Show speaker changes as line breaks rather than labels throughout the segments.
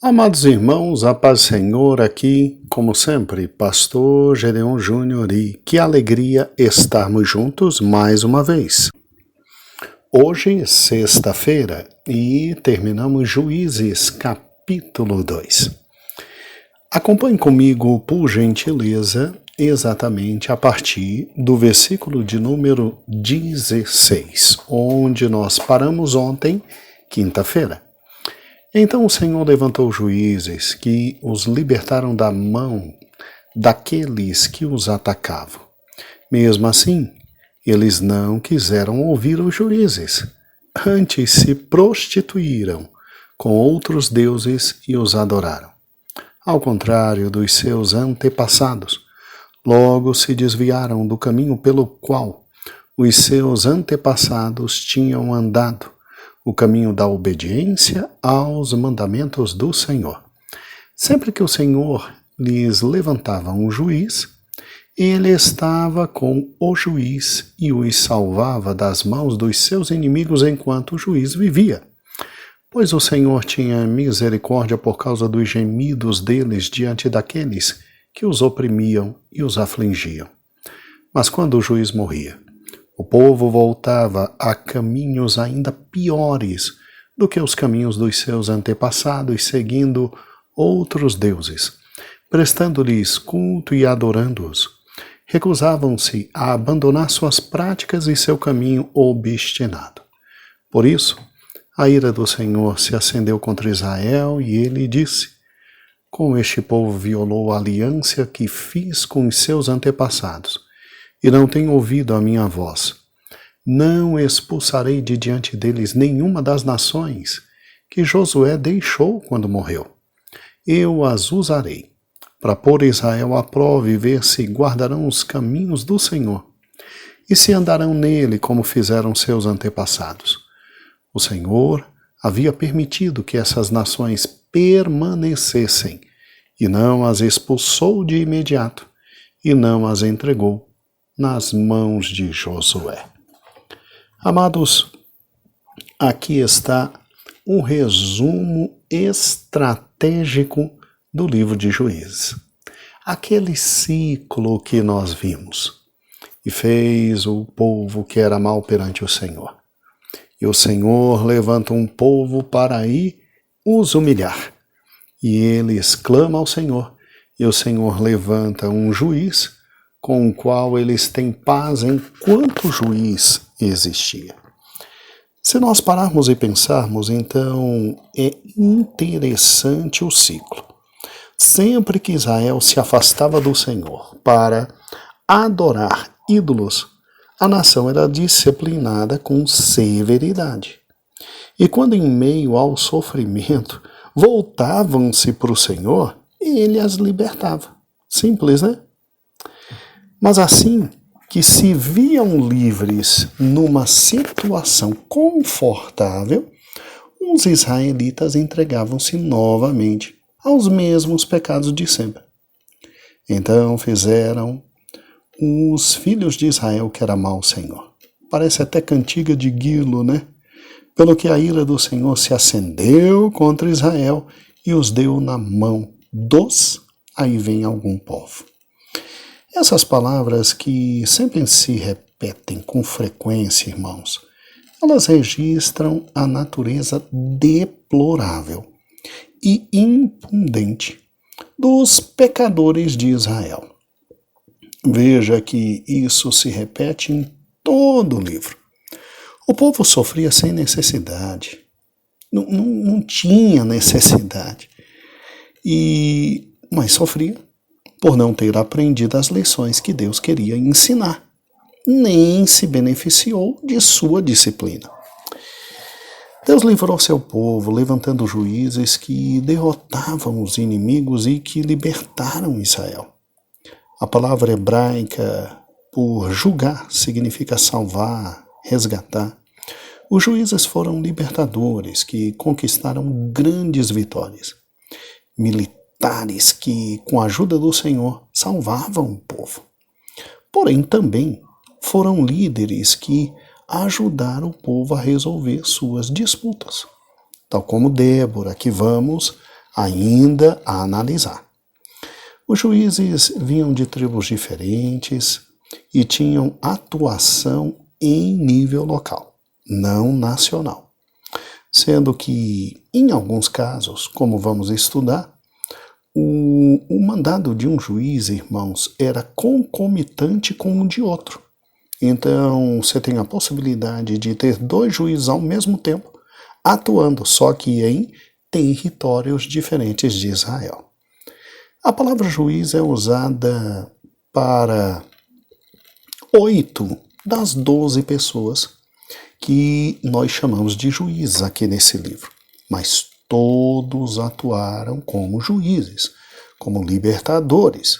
Amados irmãos, a paz do Senhor aqui, como sempre, Pastor Gedeon Júnior, e que alegria estarmos juntos mais uma vez. Hoje, sexta-feira, e terminamos Juízes, capítulo 2. Acompanhe comigo, por gentileza, exatamente a partir do versículo de número 16, onde nós paramos ontem, quinta-feira. Então o Senhor levantou juízes que os libertaram da mão daqueles que os atacavam. Mesmo assim, eles não quiseram ouvir os juízes. Antes se prostituíram com outros deuses e os adoraram. Ao contrário dos seus antepassados, logo se desviaram do caminho pelo qual os seus antepassados tinham andado, o caminho da obediência aos mandamentos do Senhor. Sempre que o Senhor lhes levantava um juiz, ele estava com o juiz e os salvava das mãos dos seus inimigos enquanto o juiz vivia. Pois o Senhor tinha misericórdia por causa dos gemidos deles diante daqueles que os oprimiam e os afligiam. Mas quando o juiz morria, o povo voltava a caminhos ainda piores do que os caminhos dos seus antepassados, seguindo outros deuses, prestando-lhes culto e adorando-os. Recusavam-se a abandonar suas práticas e seu caminho obstinado. Por isso, a ira do Senhor se acendeu contra Israel e ele disse: "Com este povo violou a aliança que fiz com os seus antepassados, e não tem ouvido a minha voz. Não expulsarei de diante deles nenhuma das nações que Josué deixou quando morreu. Eu as usarei para pôr Israel à prova e ver se guardarão os caminhos do Senhor e se andarão nele como fizeram seus antepassados." O Senhor havia permitido que essas nações permanecessem e não as expulsou de imediato e não as entregou nas mãos de Josué. Amados, aqui está um resumo estratégico do livro de Juízes. Aquele ciclo que nós vimos, e fez o povo que era mau perante o Senhor. E o Senhor levanta um povo para aí os humilhar. E eles clamam ao Senhor, e o Senhor levanta um juiz com o qual eles têm paz enquanto o juiz existia. Se nós pararmos e pensarmos, então é interessante o ciclo. Sempre que Israel se afastava do Senhor para adorar ídolos, a nação era disciplinada com severidade. E quando em meio ao sofrimento voltavam-se para o Senhor, ele as libertava. Simples, né? Mas assim que se viam livres numa situação confortável, os israelitas entregavam-se novamente aos mesmos pecados de sempre. Então fizeram os filhos de Israel que era mau ao Senhor. Parece até cantiga de Guilo, né? Pelo que a ira do Senhor se acendeu contra Israel e os deu na mão dos, aí vem algum povo. Essas palavras que sempre se repetem com frequência, irmãos, elas registram a natureza deplorável e impudente dos pecadores de Israel. Veja que isso se repete em todo o livro. O povo sofria sem necessidade, não tinha necessidade, mas sofria por não ter aprendido as lições que Deus queria ensinar, nem se beneficiou de sua disciplina. Deus livrou seu povo, levantando juízes que derrotavam os inimigos e que libertaram Israel. A palavra hebraica por julgar significa salvar, resgatar. Os juízes foram libertadores que conquistaram grandes vitórias. Militares que, com a ajuda do Senhor, salvavam o povo. Porém, também foram líderes que ajudaram o povo a resolver suas disputas. Tal como Débora, que vamos ainda a analisar. Os juízes vinham de tribos diferentes e tinham atuação em nível local, não nacional. Sendo que, em alguns casos, como vamos estudar, o mandado de um juiz, irmãos, era concomitante com o de outro. Então, você tem a possibilidade de ter 2 juízes ao mesmo tempo, atuando, só que em territórios diferentes de Israel. A palavra juiz é usada para 8 das 12 pessoas que nós chamamos de juízes aqui nesse livro. Mas todos atuaram como juízes, como libertadores.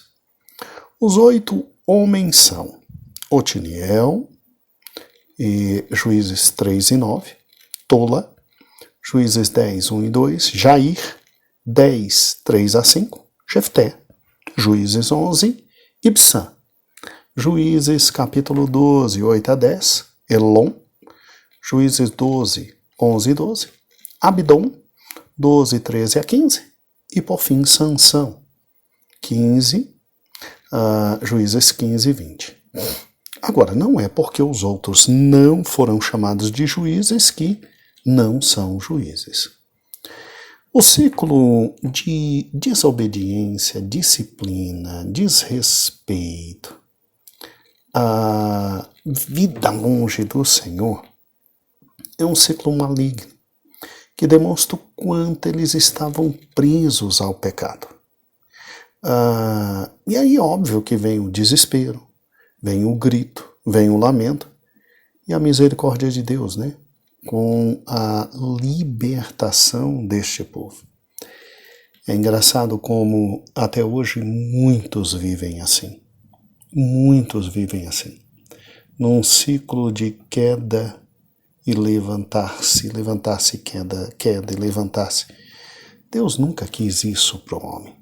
Os 8 homens são Otiniel, Juízes 3 e 9, Tola, Juízes 10, 1 e 2, Jair, 10, 3 a 5, Jefté, Juízes 11, Ibsã, Juízes capítulo 12, 8 a 10, Elon, Juízes 12, 11 e 12, Abdom, 12, 13 a 15, e por fim Sansão, 15, Juízes 15 e 20. Agora, não é porque os outros não foram chamados de juízes que não são juízes. O ciclo de desobediência, disciplina, desrespeito, a vida longe do Senhor é um ciclo maligno que demonstra o quanto eles estavam presos ao pecado. E aí, óbvio que vem o desespero, vem o grito, vem o lamento e a misericórdia de Deus, né? Com a libertação deste povo. É engraçado como até hoje muitos vivem assim. Muitos vivem assim. Num ciclo de queda e levantar-se, levantar-se, queda, queda e levantar-se. Deus nunca quis isso para o homem.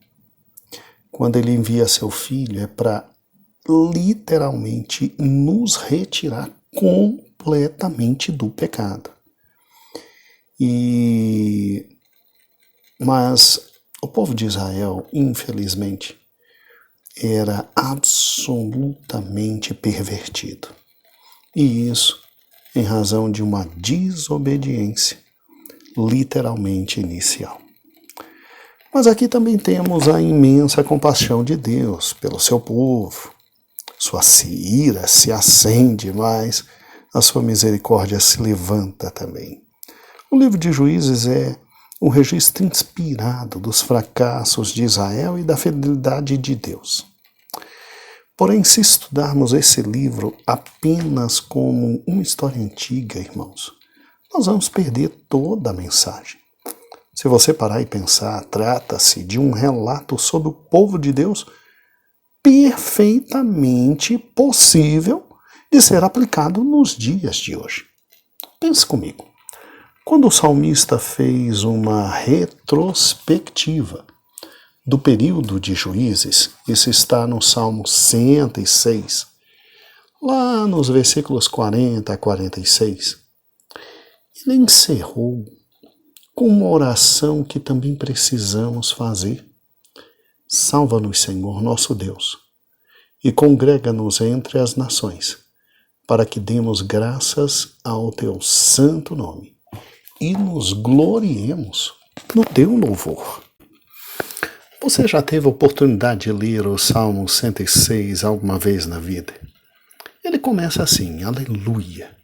Quando ele envia seu filho é para literalmente nos retirar completamente do pecado. Mas o povo de Israel, infelizmente, era absolutamente pervertido. E isso em razão de uma desobediência literalmente inicial. Mas aqui também temos a imensa compaixão de Deus pelo seu povo. Sua ira se acende, mas a sua misericórdia se levanta também. O livro de Juízes é um registro inspirado dos fracassos de Israel e da fidelidade de Deus. Porém, se estudarmos esse livro apenas como uma história antiga, irmãos, nós vamos perder toda a mensagem. Se você parar e pensar, trata-se de um relato sobre o povo de Deus perfeitamente possível de ser aplicado nos dias de hoje. Pense comigo. Quando o salmista fez uma retrospectiva do período de Juízes, isso está no Salmo 106, lá nos versículos 40 a 46, ele encerrou com uma oração que também precisamos fazer. Salva-nos, Senhor, nosso Deus, e congrega-nos entre as nações, para que demos graças ao teu santo nome e nos gloriemos no teu louvor. Você já teve a oportunidade de ler o Salmo 106 alguma vez na vida? Ele começa assim: aleluia.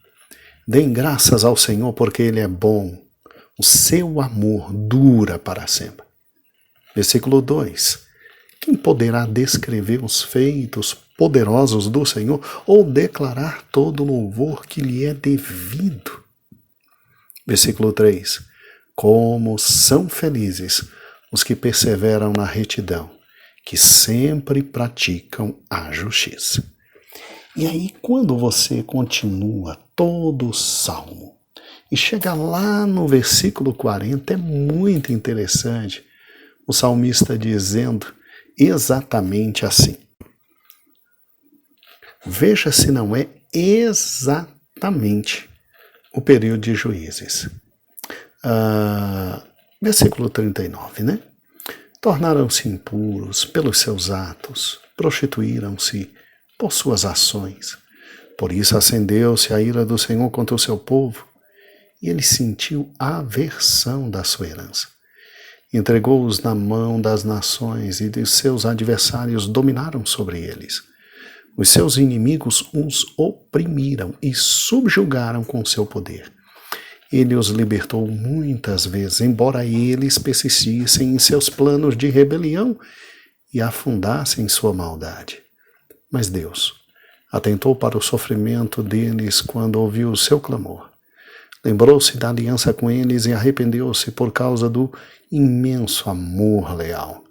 Deem graças ao Senhor porque Ele é bom. O seu amor dura para sempre. Versículo 2. Quem poderá descrever os feitos poderosos do Senhor ou declarar todo o louvor que lhe é devido? Versículo 3. Como são felizes os que perseveram na retidão, que sempre praticam a justiça. E aí, quando você continua todo o salmo e chega lá no versículo 40, é muito interessante o salmista dizendo exatamente assim. Veja se não é exatamente o período de Juízes. Versículo 39, né? tornaram-se impuros pelos seus atos, prostituíram-se por suas ações. Por isso acendeu-se a ira do Senhor contra o seu povo, e ele sentiu aversão da sua herança. Entregou-os na mão das nações, e de seus adversários dominaram sobre eles. Os seus inimigos os oprimiram e subjugaram com seu poder. Ele os libertou muitas vezes, embora eles persistissem em seus planos de rebelião e afundassem em sua maldade. Mas Deus atentou para o sofrimento deles quando ouviu o seu clamor. Lembrou-se da aliança com eles e arrependeu-se por causa do imenso amor leal,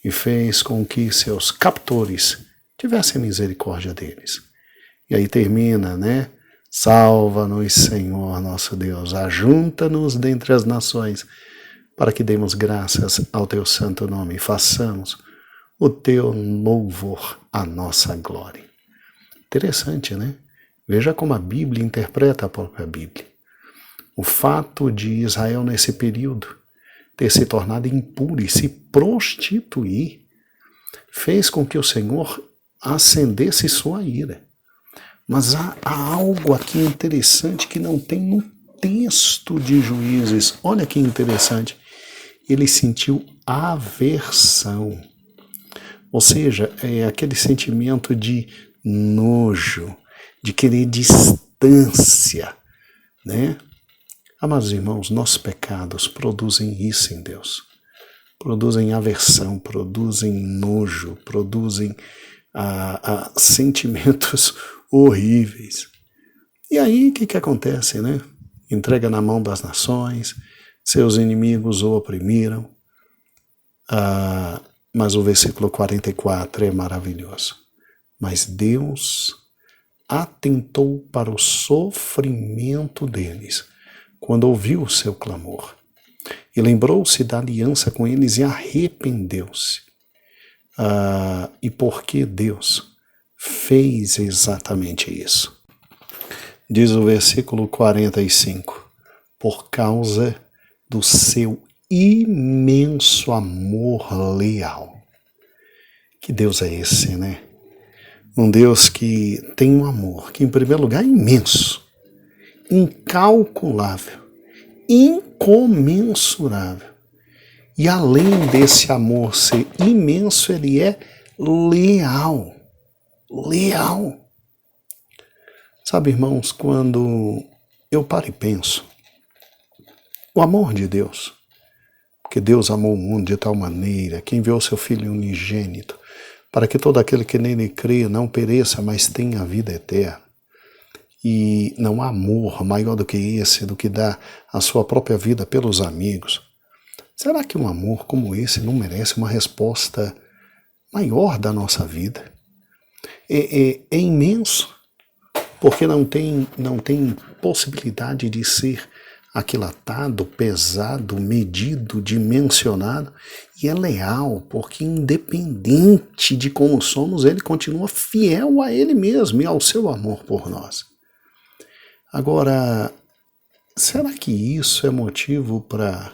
e fez com que seus captores tivessem misericórdia deles. E aí termina, né? Salva-nos, Senhor nosso Deus, ajunta-nos dentre as nações, para que demos graças ao teu santo nome e façamos o teu louvor à nossa glória. Interessante, né? Veja como a Bíblia interpreta a própria Bíblia. O fato de Israel, nesse período, ter se tornado impuro e se prostituir, fez com que o Senhor acendesse sua ira. Mas há algo aqui interessante que não tem no texto de Juízes. Olha que interessante. Ele sentiu aversão. Ou seja, é aquele sentimento de nojo, de querer distância, né? Amados irmãos, nossos pecados produzem isso em Deus. Produzem aversão, produzem nojo, produzem sentimentos horríveis. E aí o que acontece, né? Entrega na mão das nações, seus inimigos o oprimiram. Mas o versículo 44 é maravilhoso. Mas Deus atentou para o sofrimento deles quando ouviu o seu clamor. E lembrou-se da aliança com eles e arrependeu-se. E por que Deus fez exatamente isso? Diz o versículo 45, por causa do seu imenso amor leal. Que Deus é esse, né? Um Deus que tem um amor que, em primeiro lugar, é imenso, incalculável, incomensurável. E além desse amor ser imenso, ele é leal. Leal. Sabe, irmãos, quando eu paro e penso, o amor de Deus, porque Deus amou o mundo de tal maneira que enviou seu Filho unigênito, para que todo aquele que nele crê não pereça, mas tenha a vida eterna. E não há amor maior do que esse, do que dar a sua própria vida pelos amigos. Será que um amor como esse não merece uma resposta maior da nossa vida? É imenso, porque não tem possibilidade de ser aquilatado, pesado, medido, dimensionado, e é leal, porque independente de como somos, ele continua fiel a ele mesmo e ao seu amor por nós. Agora, será que isso é motivo para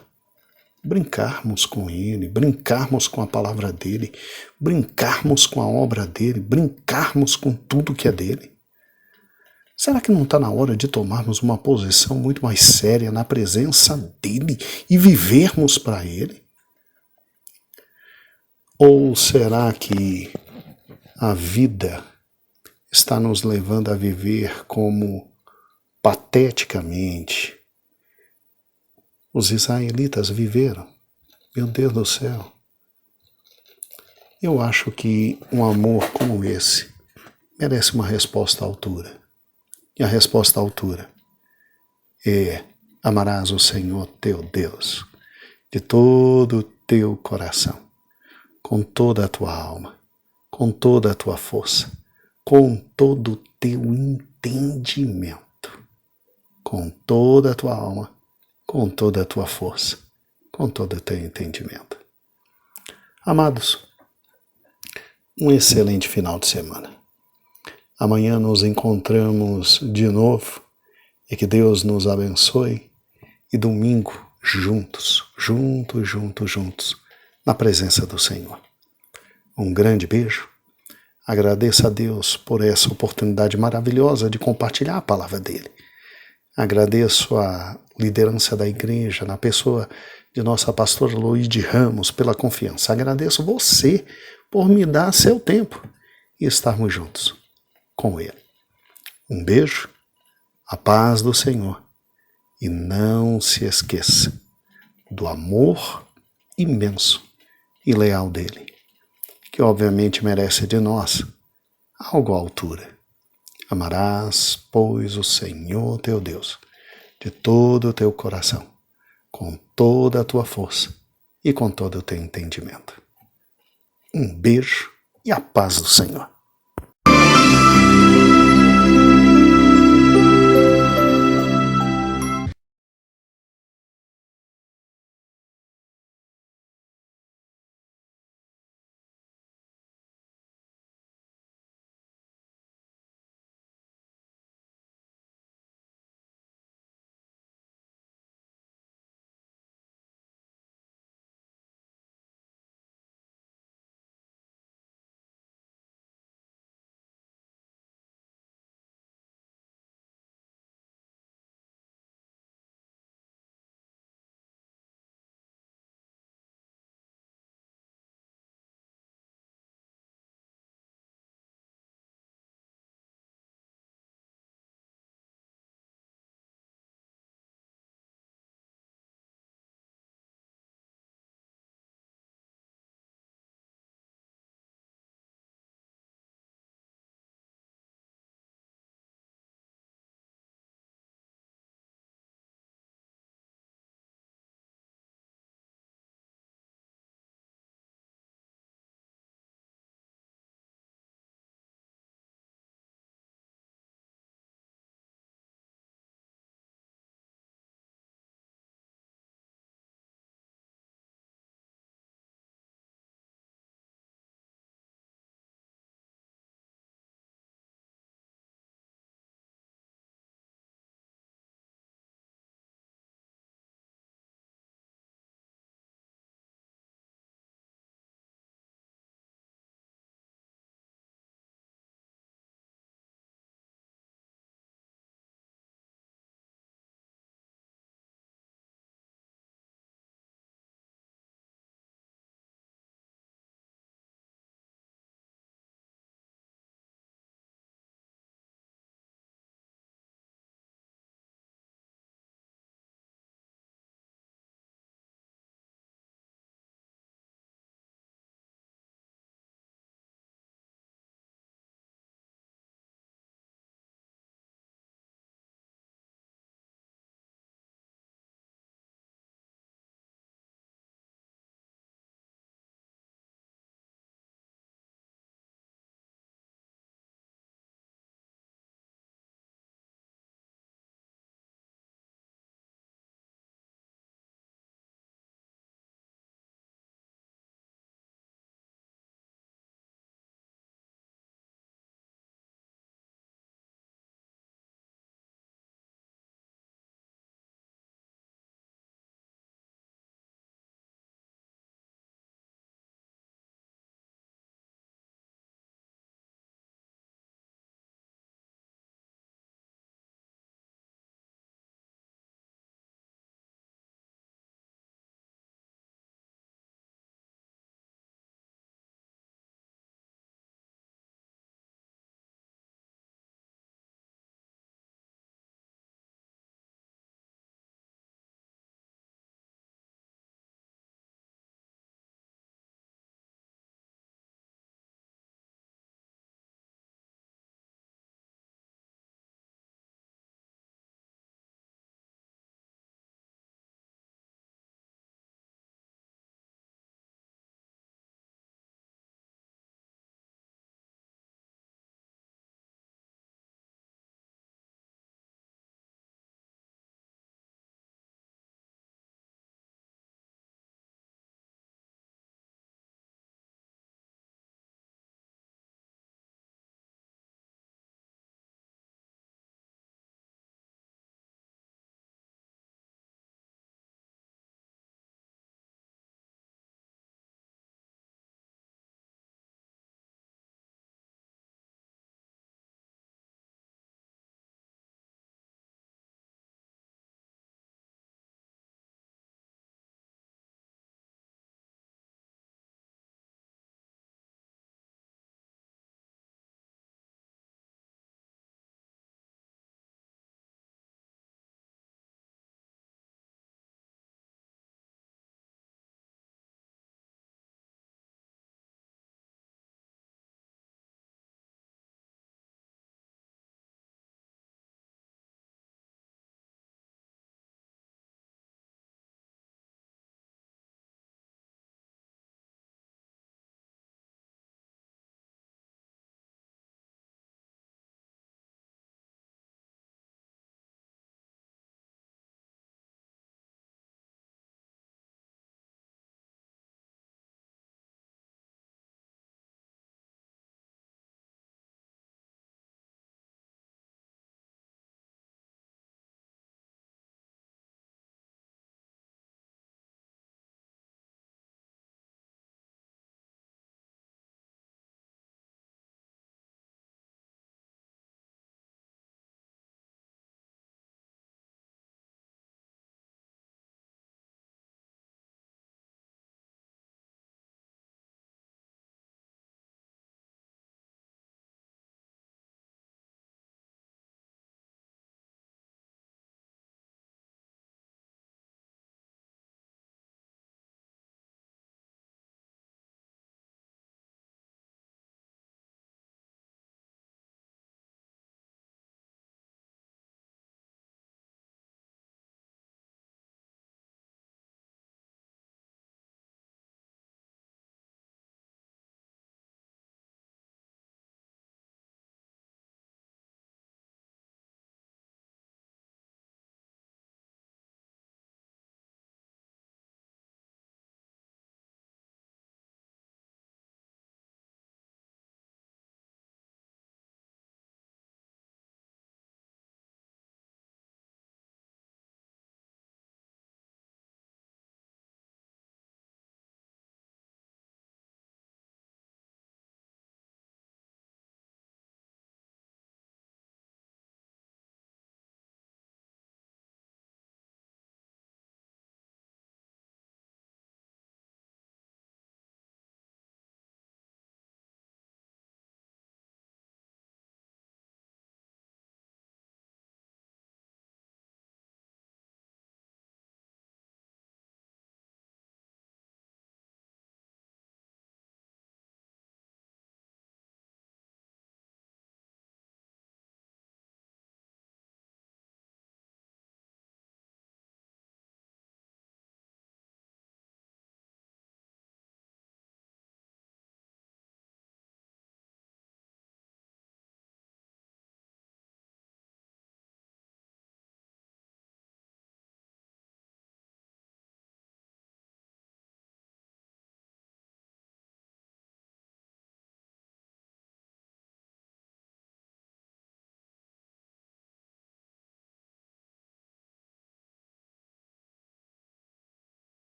brincarmos com ele, brincarmos com a palavra dele, brincarmos com a obra dele, brincarmos com tudo que é dele? Será que não está na hora de tomarmos uma posição muito mais séria na presença dele e vivermos para ele? Ou será que a vida está nos levando a viver como pateticamente os israelitas viveram? Meu Deus do céu! Eu acho que um amor como esse merece uma resposta à altura. E a resposta à altura é: amarás o Senhor teu Deus de todo o teu coração, com toda a tua alma, com toda a tua força, com todo o teu entendimento, com toda a tua alma, com toda a tua força, com todo o teu entendimento. Amados, um excelente final de semana. Amanhã nos encontramos de novo e que Deus nos abençoe. E domingo, juntos, na presença do Senhor. Um grande beijo. Agradeço a Deus por essa oportunidade maravilhosa de compartilhar a palavra dele. Agradeço a liderança da igreja, na pessoa de nossa pastora Luíde Ramos, pela confiança. Agradeço você por me dar seu tempo e estarmos juntos com ele. Um beijo, a paz do Senhor. E não se esqueça do amor imenso e leal dele, que obviamente merece de nós algo à altura. Amarás, pois, o Senhor teu Deus de todo o teu coração, com toda a tua força e com todo o teu entendimento. Um beijo e a paz do Senhor.